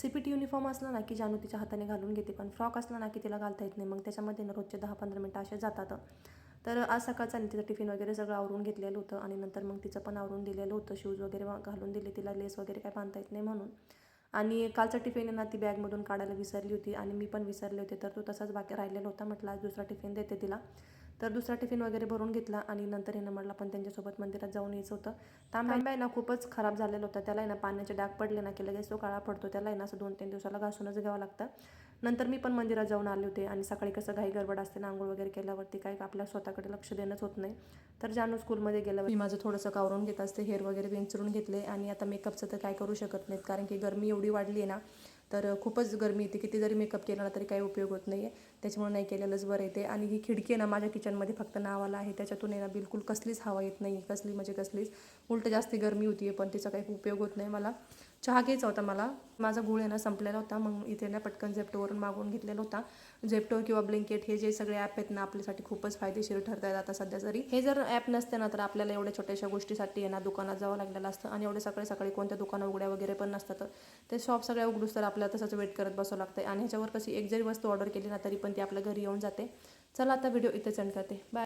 CPT uniform असला ना की जानू तिच्या हाताने घालून घेते, पण फ्रॉक असला ना की तिला घालता येत नाही. मग त्याच्यामध्ये ना रोजचे 10-15 मिनटं असे जातात. तर आज सकाळचा आणि तिचं टिफिन वगैरे सगळं आवरून घेतलेलं होतं आणि नंतर मग तिचं पण आवरून दिलेलं होतं. शूज वगैरे घालून दिले तिला, लेस वगैरे काय बांधता येत नाही म्हणून. आणि कालचा टिफिन आहे ना ती बॅगमधून काढायला विसरली होती आणि मी पण विसरले होते, तर तो तसाच बाकी राहिलेला होता. म्हटलं आज दुसरा टिफिन देते तिला. तर दुसरा टिफिन वगैरे भरून घेतला आणि नंतर ना म्हटलं पण त्यांच्यासोबत मंदिरात जाऊन यायचं होतं. तांब्या आहे ना खूपच खराब झालेला होता. त्याला आहे ना पाण्याचे डाग पडले ना की लगेच तो काळा पडतो. त्याला आहे ना असं 2-3 दिवसाला घासूनच घ्यावं लागतं. नंतर मी पण मंदिरात जाऊन आले होते आणि सकाळी कसं घाई गडबड असते ना, आंघोळ वगैरे केल्यावरती काही आपल्या स्वतःकडे लक्ष देणंच होत नाही. तर जानू स्कूलमध्ये गेल्यावर मी माझं थोडंसं कावरून घेत असते, हेअर वगैरे विंचरून घेतले आणि आता मेकअपचं तर काय करू शकत नाहीत, कारण की गरमी एवढी वाढली आहे ना, तर खूपच गरमी येते. किती जरी मेकअप केला ना तरी काही उपयोग होत नाही आहे. त्याच्यामुळे नाही केलेलंच बरं येते. आणि ही खिडकी आहे ना माझ्या किचनमध्ये फक्त नावाला आहे, त्याच्यातून आहे ना बिलकुल कसलीच हवा येत नाही, कसली म्हणजे कसलीच. उलट जास्ती गरमी होती आहे, पण तिचा काही उपयोग होत नाही. मला चहा घ्यायचा होता. माझा गुळ आहे ना संपलेला होता, मग इथे ना पटकन झेप्टोवरून मागवून घेतलेला होता. झेप्टो किंवा ब्लिंकिट हे जे सगळे ॲप आहेत ना आपल्यासाठी खूपच फायदेशीर ठरतात आता सध्या. जरी हे जर ॲप नसते ना तर आपल्याला एवढ्या छोट्याशा गोष्टीसाठी आहे ना दुकानात जावं लागलेलं असतं आणि एवढे सकाळी सकाळी कोणत्या दुकानं उघड्या वगैरे पण नसतात. ते शॉप सगळ्या उघडूस तर आपल्याला तसंच वेट करत बसावं लागतं आणि ह्याच्यावर कशी एक जरी वस्तू ऑर्डर केली ना तरी पण ती आपल्या घरी येऊन जाते. चला आता व्हिडिओ इथेच एंड करते. बाय.